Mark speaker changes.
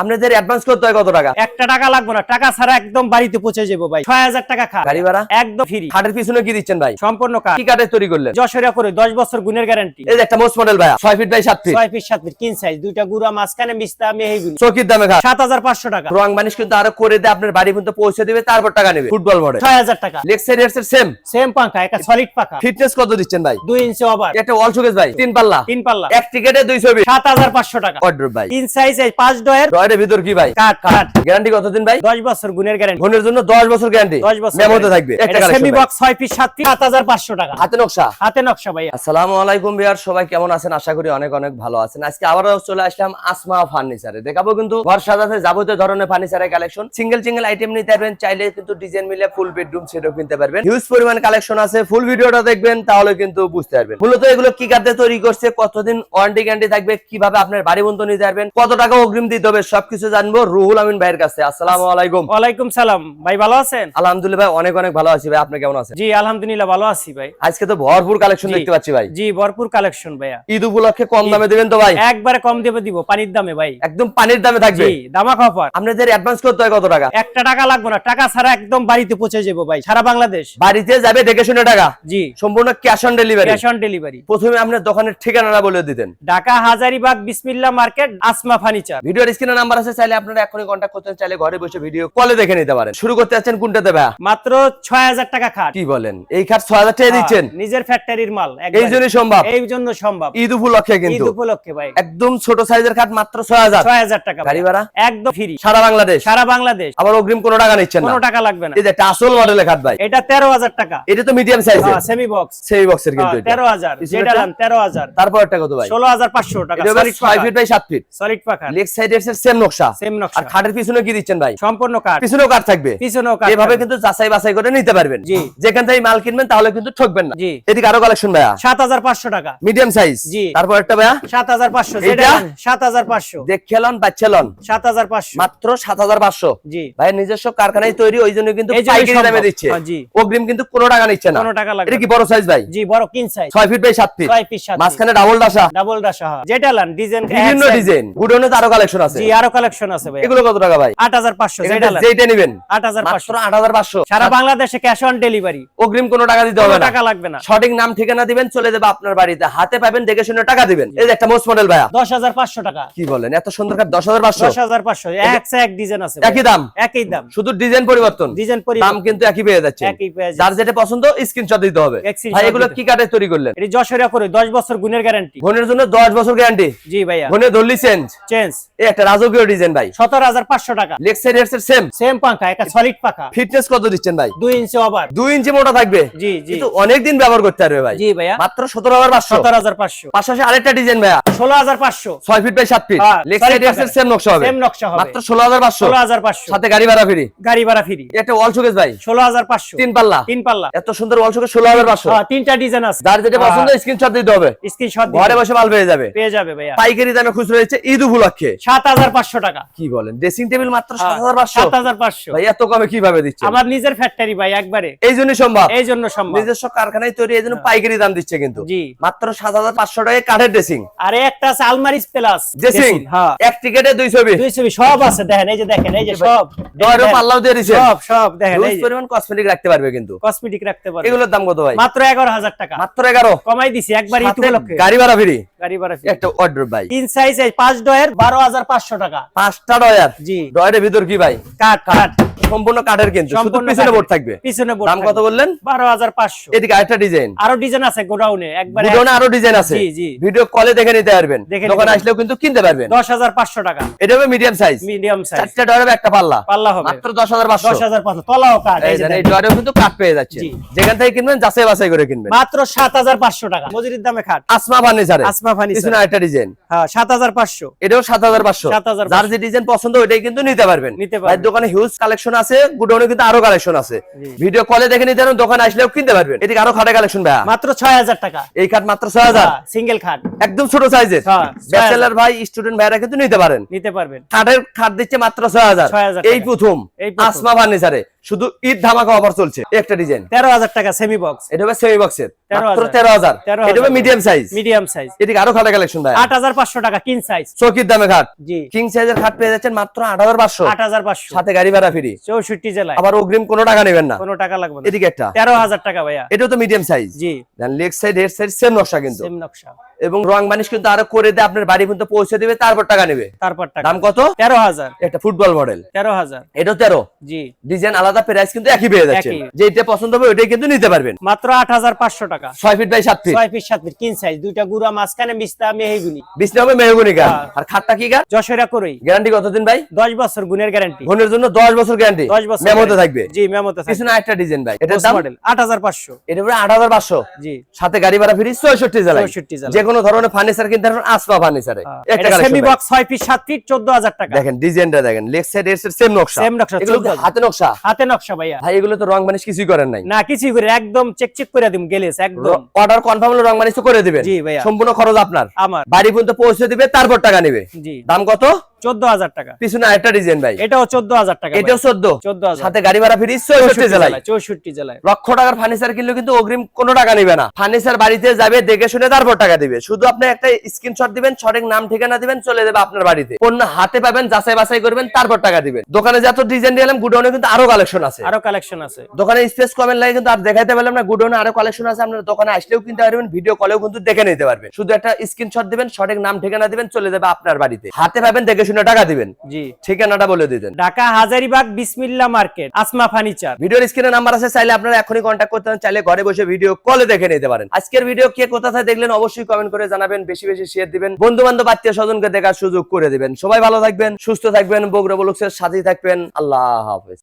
Speaker 1: আপনাদের অ্যাডভান্স করতে হয় কত টাকা?
Speaker 2: একটা টাকা লাগবে না, টাকা ছাড়া একদম বাড়িতে পৌঁছে যাবো ভাই। 6000 টাকা খাট,
Speaker 1: গাড়ি ভাড়া
Speaker 2: একদম ফ্রি।
Speaker 1: খাটের পিছনে কি দিচ্ছেন ভাই?
Speaker 2: সম্পূর্ণ কাঠ।
Speaker 1: কি কাঠের তৈরি করলেন?
Speaker 2: যশোরিয়া করে 10 বছর গুণের গ্যারান্টি।
Speaker 1: এই যে একটা মোস্ট মডেল ভাই 6 feet by 7 feet,
Speaker 2: 6 feet 7 feet king size, দুইটা গুড়া মাঝখানে মিস্তা আমি এই গুলি।
Speaker 1: চকির দামে খাট
Speaker 2: 7500 টাকা।
Speaker 1: রং বানিশ কিন্তু আরো করে দিয়ে আপনার বাড়ি পর্যন্ত পৌঁছে দিবে, তারপর টাকা নেবে। ফুটবল মডেল
Speaker 2: 6000 টাকা।
Speaker 1: লেগ সাইড এর সেম
Speaker 2: পাঙ্খা, একটা সলিড পাঙ্খা।
Speaker 1: ফিটনেস কত দিচ্ছেন ভাই?
Speaker 2: 2 ইঞ্চি ওভার।
Speaker 1: একটা ওয়াল শোকেস ভাই 3 পাল্লা,
Speaker 2: 3 পাল্লা,
Speaker 1: এক টিকেটে 220,
Speaker 2: 7500 টাকা।
Speaker 1: অর্ডার ভাই
Speaker 2: কিন সাইজ এই 5 ডয়ের
Speaker 1: ডয়ের ভিতর কি ভাই?
Speaker 2: কাঠ।
Speaker 1: গ্যারান্টি কতদিন ভাই?
Speaker 2: 10 বছর গুণের গ্যারান্টি।
Speaker 1: ঘনের জন্য 10 বছর গ্যারান্টি
Speaker 2: 10 বছর
Speaker 1: মেমোতে থাকবে। একটা collection
Speaker 2: semi box 6 feet 7 feet 7500 টাকা।
Speaker 1: হাতে নকশা।
Speaker 2: হাতে নকশা ভাই।
Speaker 1: আসসালামু আলাইকুম ভিউয়ার, সবাই কেমন আছেন? আশা করি অনেক অনেক ভালো আছেন। আজকে আবারও চলে আসলাম আসমা ফার্নিচারে। দেখাবো কিন্তু ঘর সাজাতে যাবতীয় ধরনের ফার্নিচারের কালেকশন। সিঙ্গেল আইটেম নিতে পারবেন, চাইলে কিন্তু ডিজাইন মিলে ফুল বেডরুম সেটও কিনতে পারবেন। হিউজ পরিমাণ কালেকশন আছে, ফুল ভিডিওটা দেখবেন তাহলে কিন্তু বুঝতে পারবেন। মূলত এগুলো কি কাঠে তৈরি করছে, কতদিন ওয়ারেন্টি গ্যারান্টি থাকবে, কিভাবে আপনার বাড়ি বন্ধ নিতে পারবেন, কত টাকা অগ্রিম দিতে হবে, সবকিছু জানবো রুহুল আমিন ভাইয়ের কাছে। আসসালামু আলাইকুম।
Speaker 2: ওয়ালাইকুম সালাম ভাই, ভালো আছেন?
Speaker 1: আলহামদুলিল্লাহ ভাই, অনেক অনেক ভালো আছি ভাই। আপনি কেমন আছেন?
Speaker 2: জি আলহামদুলিল্লাহ ভালো আছি ভাই।
Speaker 1: আজকে তো ভরপুর কালেকশন দেখতে পাচ্ছি ভাই।
Speaker 2: জি ভরপুর কালেকশন ভাইয়া।
Speaker 1: ঈদ উপলক্ষে কম দামে দিবেন তো ভাই?
Speaker 2: একবারে কম দেবে দিব, পানির দামে ভাই।
Speaker 1: একদম পানির দামে থাকবে।
Speaker 2: জি ধামাকা অফার।
Speaker 1: আপনাদের অ্যাডভান্স করতে হয় কত টাকা?
Speaker 2: একটা টাকা লাগবে না, টাকা ছাড়া একদম বাড়িতে পৌঁছে যাবো ভাই, সারা বাংলাদেশ।
Speaker 1: বাড়িতে যাবে দেখে শুনে টাকা।
Speaker 2: জি
Speaker 1: সম্পূর্ণ cash on delivery.
Speaker 2: Cash on delivery.
Speaker 1: প্রথমে আপনার দোকানের ঠিকানাটা বলে দিতেন।
Speaker 2: ঢাকা হাজারীবাগ বিসমিল্লাহ মার্কেট, আসমা ফার্নিচার।
Speaker 1: ভিডিওর স্ক্রিনে নাম্বার আছে, চাইলে আপনারা এখনই কন্টাক্ট করতে, চাইলে ঘরে বসে ভিডিও কলে দেখে নিতে পারেন। শুরু করতে যাচ্ছেন কোনটাতে ভাই?
Speaker 2: মাত্র 6000 টাকা খাট।
Speaker 1: কি বলেন, এই খাট 6000 টাকা দিচ্ছেন?
Speaker 2: নিজের ফ্যাক্টরির মাল।
Speaker 1: এই জন্যই সম্ভব।
Speaker 2: এই জন্য সম্ভব।
Speaker 1: ঈদ উপলক্ষে কিন্তু।
Speaker 2: ঈদ উপলক্ষে ভাই
Speaker 1: একদম ছোট সাইজের খাট মাত্র 6000।
Speaker 2: 6000 টাকা।
Speaker 1: গাড়ি ভাড়া
Speaker 2: একদম ফ্রি,
Speaker 1: সারা বাংলাদেশ।
Speaker 2: সারা বাংলাদেশ।
Speaker 1: আবার অগ্রিম কোনো টাকা নিচ্ছেন না?
Speaker 2: কোনো টাকা লাগবে না।
Speaker 1: এই যে একটা আসল মডেলের খাট ভাই,
Speaker 2: এটা 13000 টাকা।
Speaker 1: এটা তো মিডিয়াম সাইজের
Speaker 2: সেমি বক্স।
Speaker 1: সেই বক্সের কিন্তু এটা
Speaker 2: 13000। যেটা দাম 13000।
Speaker 1: তারপর একটা কত ভাই?
Speaker 2: 16500 টাকা।
Speaker 1: এটা 6 ফিট বাই 7 ফিট,
Speaker 2: সলিড পাকা।
Speaker 1: লেগ সাইড এর সেম নকশা।
Speaker 2: সেম
Speaker 1: আর
Speaker 2: নকশা।
Speaker 1: খাটের পিছনে কি দিচ্ছেন ভাই?
Speaker 2: সম্পূর্ণ কাঠ।
Speaker 1: পিছনেও কাঠ থাকবে।
Speaker 2: পিছনেও কাঠ।
Speaker 1: এভাবে কিন্তু যাচাই বাছাই করে নিতে পারবেন।
Speaker 2: জি।
Speaker 1: যেখান থেকে মাল কিনবেন তাহলে কিন্তু ঠকবেন না।
Speaker 2: জি।
Speaker 1: এদিকে আরো কালেকশন ভাইয়া
Speaker 2: 7500 টাকা।
Speaker 1: Medium size.
Speaker 2: জি।
Speaker 1: তারপর একটা ভাইয়া
Speaker 2: 7500। যেটা
Speaker 1: এটা?
Speaker 2: 7500।
Speaker 1: দেখেলন বাচ্চালন
Speaker 2: 7500
Speaker 1: মাত্র 7500।
Speaker 2: জি।
Speaker 1: ভাই নিজস্ব কারখানায় তৈরি, ওই জন্য কিন্তু
Speaker 2: এই জন্যই
Speaker 1: পাইকারি দামে
Speaker 2: সম্ভব।
Speaker 1: দিচ্ছে।
Speaker 2: জি।
Speaker 1: অগ্রিম কিন্তু কোনো টাকা নিচ্ছে না।
Speaker 2: কোনো টাকা লাগবে
Speaker 1: এটা কি
Speaker 2: না।
Speaker 1: বড় সাইজ ভাই?
Speaker 2: জি বড় king size.
Speaker 1: 6 feet by 7 feet,
Speaker 2: 6 feet 7 feet.
Speaker 1: মাঝখানে ডাবল ডাসা।
Speaker 2: ডাবল ডাসা। যেটা লান ডিজাইন
Speaker 1: বিভিন্ন ডিজাইন। গুডনে তো আরো কালেকশন আছে।
Speaker 2: জি আরো কালেকশন আছে ভাই।
Speaker 1: এগুলো কত টাকা ভাই?
Speaker 2: 8500। যেটা লান
Speaker 1: যেটা নেবেন
Speaker 2: 8500।
Speaker 1: মাত্র 8500।
Speaker 2: সারা বাংলাদেশে ক্যাশ অন ডেলিভারি।
Speaker 1: অগ্রিম কোনো টাকা দিতে
Speaker 2: কোনো
Speaker 1: হবে না।
Speaker 2: টাকা লাগবে না।
Speaker 1: সঠিক নাম ঠিকানা দিবেন, চলে যাবে আপনার বাড়িতে, হাতে পাবেন, দেখে শুনে টাকা দিবেন। এই যে একটা মোস্ট মডেল ভাইয়া
Speaker 2: 10500 টাকা।
Speaker 1: কি বলেন, এত সুন্দর কাঠ 10500?
Speaker 2: 10500। এক সে এক ডিজাইন আছে।
Speaker 1: একই দাম?
Speaker 2: একই দাম,
Speaker 1: শুধু ডিজাইন পরিবর্তন।
Speaker 2: ডিজাইন
Speaker 1: দাম
Speaker 2: পরিবর্তন।
Speaker 1: কিন্তু একই পেয়ে যাচ্ছে।
Speaker 2: একই পেয়ে যাচ্ছে।
Speaker 1: যার যেটা পছন্দ স্ক্রিনশট দিতে হবে।
Speaker 2: screenshot
Speaker 1: ভাই এগুলো
Speaker 2: দিতে
Speaker 1: কি কাঠে তৈরি করলেন?
Speaker 2: এটি যশোরিয়া করে 10 বছর গুণের গ্যারান্টি।
Speaker 1: ঘনের জন্য 10 বছর গ্যারান্টি।
Speaker 2: জি ভাইয়া।
Speaker 1: ঘনে ধরলি চেঞ্জ।
Speaker 2: চেঞ্জ।
Speaker 1: এই একটা রাজকীয় ডিজাইন ভাই
Speaker 2: 17500 টাকা।
Speaker 1: লেগ সাইড এর
Speaker 2: সেম পাঙ্খা, একটা সলিড পাঙ্খা।
Speaker 1: ফিটনেস কত দিচ্ছেন ভাই?
Speaker 2: 2 ইঞ্চি ওভার।
Speaker 1: 2 ইঞ্চি মোটা থাকবে।
Speaker 2: জি জি।
Speaker 1: কিন্তু অনেক দিন ব্যবহার করতে পারবে ভাই।
Speaker 2: জি ভাইয়া।
Speaker 1: মাত্র 17500।
Speaker 2: 17500।
Speaker 1: পাশাপাশি আরেকটা ডিজাইন ভাইয়া
Speaker 2: 16500।
Speaker 1: 6 ফিট বাই 7 ফিট,
Speaker 2: হ্যাঁ,
Speaker 1: লেগ
Speaker 2: solid
Speaker 1: সাইড এর
Speaker 2: পাকা।
Speaker 1: সেম নকশা হবে।
Speaker 2: সেম নকশা হবে।
Speaker 1: মাত্র 16500।
Speaker 2: 16500।
Speaker 1: সাথে গাড়ি ভাড়া ফ্রি।
Speaker 2: গাড়ি ভাড়া ফ্রি।
Speaker 1: একটা ওয়াল শোকেস ভাই
Speaker 2: 16500।
Speaker 1: 3 পাল্লা।
Speaker 2: 3 পাল্লা।
Speaker 1: এত সুন্দর ওয়াল শোকেস 16500।
Speaker 2: হ্যাঁ, তিনটা ডিজাইন আছে।
Speaker 1: যার যেটা পছন্দ স্ক্রিনশট দিতে হবে।
Speaker 2: স্ক্রিনশট
Speaker 1: ঘরে বসে মাল পেয়ে যাবে।
Speaker 2: পেয়ে যাবে ভাইয়া।
Speaker 1: পাইকারি দামে খুচরো রয়েছে ঈদ উপলক্ষে
Speaker 2: 7500 টাকা।
Speaker 1: কি বলেন, ড্রেসিং টেবিল মাত্র 7500?
Speaker 2: 7500।
Speaker 1: ভাই এত কমে কিভাবে দিচ্ছে?
Speaker 2: আমার নিজের ফ্যাক্টরি ভাই, একবারে
Speaker 1: এই জন্য সম্ভব।
Speaker 2: এই জন্য সম্ভব।
Speaker 1: নিজস্ব কারখানায় তৈরি, এই জন্য পাইকারি দাম দিচ্ছে কিন্তু।
Speaker 2: জি।
Speaker 1: মাত্র 7500 টাকায় কাঠের ড্রেসিং।
Speaker 2: আরে একটা আছে আলমারি প্লাস
Speaker 1: ড্রেসিং।
Speaker 2: হ্যাঁ,
Speaker 1: এক টিকেটে 2 ছবি।
Speaker 2: 2 ছবি সব আছে। দেখেন এই যে, দেখেন এই যে সব।
Speaker 1: ডয়ারও পাল্লাও দিয়ে দিয়েছে।
Speaker 2: সব সব দেখেন এই
Speaker 1: হিউজ
Speaker 2: যে
Speaker 1: পরিমাণ কসমেটিক রাখতে পারবে কিন্তু।
Speaker 2: কসমেটিক রাখতে পারবে।
Speaker 1: এগুলোর দাম কত ভাই?
Speaker 2: মাত্র 11000 টাকা।
Speaker 1: মাত্র 11।
Speaker 2: কমাই দিছি একবার ঈদ
Speaker 1: সাথে
Speaker 2: উপলক্ষে।
Speaker 1: গাড়ি ভাড়া ফ্রি।
Speaker 2: গাড়ি ভাড়া ফ্রি।
Speaker 1: একটা অর্ডার ভাই
Speaker 2: তিন সাইজ এই 5 ডয়ের 12500 টাকা।
Speaker 1: 5টা ডয়ার।
Speaker 2: জি।
Speaker 1: ডয়ারের ভিতর কি ভাই?
Speaker 2: কাঠ কাঠ।
Speaker 1: সম্পূর্ণ কাঠের কিন্তু, শুধু
Speaker 2: সম্পূর্ণ
Speaker 1: পিছনে
Speaker 2: কাঠের।
Speaker 1: বোর্ড থাকবে।
Speaker 2: পিছনে বোর্ড
Speaker 1: দাম কত বললেন?
Speaker 2: 12500।
Speaker 1: এদিকে আরেকটা ডিজাইন।
Speaker 2: আরো ডিজাইন আছে গোডাউনে, একবার
Speaker 1: গুডনে আরো ডিজাইন আছে।
Speaker 2: জি জি।
Speaker 1: ভিডিও কলে দেখে নিতে পারবেন,
Speaker 2: দেখে
Speaker 1: দোকানে
Speaker 2: নিতে
Speaker 1: আসলেও কিন্তু কিনতে পারবেন।
Speaker 2: 10500 টাকা।
Speaker 1: এটা হবে মিডিয়াম সাইজ।
Speaker 2: Medium size.
Speaker 1: 4টা ডয়ারে একটা পাল্লা।
Speaker 2: পাল্লা হবে
Speaker 1: মাত্র 10500।
Speaker 2: 10500। তলাও কাঠ। এই
Speaker 1: এই
Speaker 2: যে
Speaker 1: জানেন এই
Speaker 2: দেখেন।
Speaker 1: ডয়ারেও কিন্তু কাঠ পেয়ে যাচ্ছে।
Speaker 2: জি।
Speaker 1: যেখান থেকে কিনবেন যাচাই বাছাই করে কিনবেন।
Speaker 2: মাত্র 7500 টাকা মজুরির দামে খাট।
Speaker 1: আসমা ফার্নিচারে।
Speaker 2: আসমা ফার্নিচার।
Speaker 1: পিছনে আরেকটা ডিজাইন।
Speaker 2: হ্যাঁ 7500।
Speaker 1: এটাও 7500।
Speaker 2: 7500
Speaker 1: যার যে ডিজাইন পছন্দ ওইটাই কিন্তু নিতে পারবেন।
Speaker 2: নিতে পারবেন।
Speaker 1: ভাই দোকানে হিউজ কালেকশন আছে, গুডাউনে কিন্তু আরো কালেকশন আছে।
Speaker 2: জি।
Speaker 1: ভিডিও কলে দেখে নিতে পারবেন, দোকানে আসলেও কিনতে পারবেন। এদিকে আরো খাটে কালেকশন ভাই
Speaker 2: মাত্র 6000 টাকা।
Speaker 1: এই খাট মাত্র 6000।
Speaker 2: সিঙ্গেল খাট।
Speaker 1: একদম ছোট সাইজের।
Speaker 2: হ্যাঁ,
Speaker 1: ব্যাচেলর ভাই, স্টুডেন্ট ভাইরা কিন্তু নিতে পারেন।
Speaker 2: নিতে পারবেন।
Speaker 1: খাটের খাট দিচ্ছে মাত্র 6000।
Speaker 2: 6000
Speaker 1: এই প্রথম
Speaker 2: এই প্রথম।
Speaker 1: আসমা ফার্নিচারে শুধু ঈদ ধামাকা অফার চলছে একটা ডিজাইন
Speaker 2: 13,000 টাকা সেমি বক্স।
Speaker 1: এটা হবে সেমি বক্সের
Speaker 2: 13,000
Speaker 1: মাত্র 13,000 এটা হবে মিডিয়াম সাইজ।
Speaker 2: মিডিয়াম সাইজ
Speaker 1: এদিকে আরো খাতা কালেকশন ভাই
Speaker 2: 8,500 টাকা কিং সাইজ।
Speaker 1: চৌকির দামে খাট
Speaker 2: জি
Speaker 1: কিং সাইজের খাট পেয়ে যাচ্ছেন মাত্র 8,500
Speaker 2: 8,500
Speaker 1: সাথে গাড়ি ভাড়া ফ্রি
Speaker 2: 64 জেলায়।
Speaker 1: আবার অগ্রিম কোনো টাকা নেবেন না,
Speaker 2: কোনো টাকা লাগবে না।
Speaker 1: এদিকে একটা
Speaker 2: 13,000 টাকা ভাইয়া।
Speaker 1: এটাও তো মিডিয়াম সাইজ।
Speaker 2: জি
Speaker 1: then leg side head side same নকশা কিন্তু
Speaker 2: সেম নকশা
Speaker 1: এবং রং বানিশ কিন্তু আরো করে দিয়ে আপনার বাড়ি পর্যন্ত পৌঁছে দিবে, তারপর টাকা নেবে।
Speaker 2: তারপর টাকা
Speaker 1: দাম কত?
Speaker 2: 13,000
Speaker 1: একটা ফুটবল মডেল
Speaker 2: 13,000
Speaker 1: এটাও 13
Speaker 2: জি
Speaker 1: ডিজাইন আলাদা, প্রাইস কিন্তু একই পেয়ে যাচ্ছে।
Speaker 2: একই।
Speaker 1: যেটা পছন্দ হবে ওইটাই কিন্তু নিতে পারবেন।
Speaker 2: মাত্র 8,500 টাকা
Speaker 1: 6 feet by 7 feet
Speaker 2: 6 feet 7 feet king size, দুইটা গুড়া মাঝখানে বিস্তা মেহগুনি
Speaker 1: বিছনা হবে মেহগনি কাঠ।
Speaker 2: হ্যাঁ।
Speaker 1: আর খাটটা কি কাঠ?
Speaker 2: যশোরা করেই
Speaker 1: গ্যারান্টি কতদিন ভাই?
Speaker 2: 10 বছর গুণের গ্যারান্টি।
Speaker 1: ঘনের জন্য 10 বছর গ্যারান্টি
Speaker 2: 10 বছর
Speaker 1: মেমোতে
Speaker 2: guarantee।
Speaker 1: থাকবে।
Speaker 2: জি মেমোতে থাকবে।
Speaker 1: পিছনে একটা ডিজাইন ভাই, এটার
Speaker 2: পোস্ট
Speaker 1: দাম
Speaker 2: মডেল 8,500
Speaker 1: এটা পুরো 8,500
Speaker 2: জি
Speaker 1: সাথে গাড়ি ভাড়া ফ্রি 64 জেলায়।
Speaker 2: 64 জেলায়।
Speaker 1: যে কোনো ধরনের ফার্নিচার কিনতে পারবেন আসমা ফার্নিচারে। একটা
Speaker 2: semi
Speaker 1: collection
Speaker 2: box 6 feet 7 feet 14,000 টাকা।
Speaker 1: দেখেন ডিজাইনটা দেখেন, লেগ সাইড এর সেম নকশা।
Speaker 2: সেম নকশা,
Speaker 1: এগুলো কি
Speaker 2: 14,000
Speaker 1: হাতে নকশা?
Speaker 2: হাতে নকশা ভাইয়া।
Speaker 1: ভাই এগুলো তো রং বানিশ কিছুই করেন নাই।
Speaker 2: না কিছুই করে একদম চেক চেক করে দিম গেলেস একদম।
Speaker 1: অর্ডার কনফার্ম হলে রং বানিশ তো করে দিবেন।
Speaker 2: জি ভাইয়া।
Speaker 1: সম্পূর্ণ খরচ আপনার।
Speaker 2: আমার
Speaker 1: বাড়ি পর্যন্ত পৌঁছে দিবে, তারপর টাকা নেবে।
Speaker 2: জি
Speaker 1: দাম কত?
Speaker 2: 14,000 টাকা।
Speaker 1: পিছনে আরেকটা ডিজাইন ভাই,
Speaker 2: এটাও 14,000 টাকা।
Speaker 1: এটাও 14
Speaker 2: 14,000
Speaker 1: সাথে গাড়ি ভাড়া ফ্রি 64 জেলায়।
Speaker 2: 64 জেলায়।
Speaker 1: লক্ষ টাকার ফার্নিচার কিনলে কিন্তু অগ্রিম কোনো টাকা নেবে না। ফার্নিচার বাড়িতে যাবে, দেখে শুনে তারপর টাকা দিবে। শুধু আপনি একটা স্ক্রিনশট দিবেন, সঠিক নাম ঠিকানা দিবেন, চলে যাবে আপনার বাড়িতে। পণ্য হাতে পাবেন, যাচাই বাছাই করবেন, তারপর টাকা দিবেন। দোকানে যত ডিজাইন দিলাম, গুডাউনে কিন্তু আরো কালেকশন আছে।
Speaker 2: আরো কালেকশন আছে।
Speaker 1: দোকানে স্পেস কমেন্ট লাগে কিন্তু আর দেখাইতে পারলাম না। গুডাউনে আরো কালেকশন আছে, আপনার দোকানে আসলেও কিনতে পারবেন, ভিডিও কলেও কিন্তু দেখে নিতে পারবেন। শুধু একটা স্ক্রিনশট দিবেন, সঠিক নাম ঠিকানা দিবেন, চলে যাবে আপনার বাড়িতে। হাতে পাবেন, দেখে শুনে টাকা দিবেন।
Speaker 2: জি
Speaker 1: ঠিকানাটা বলে দিতেন।
Speaker 2: ঢাকা হাজারীবাগ বিসমিল্লা মার্কেট আসমা ফার্নিচার।
Speaker 1: ভিডিওর স্ক্রিনে নাম্বার আছে, চাইলে আপনারা এখনই কন্ট্যাক্ট করতে পারেন, চাইলে ঘরে বসে ভিডিও কলে দেখে নিতে পারেন। আজকের ভিডিও কে কোথা থেকে দেখলেন অবশ্যই কমেন্ট করে জানাবেন, বেশি বেশি শেয়ার দিবেন, বন্ধু বান্ধব আত্মীয় স্বজনকে দেখার সুযোগ করে দিবেন। সবাই ভালো থাকবেন, সুস্থ থাকবেন, বগুড়া ব্লগসের সাথেই থাকবেন। আল্লাহ হাফেজ।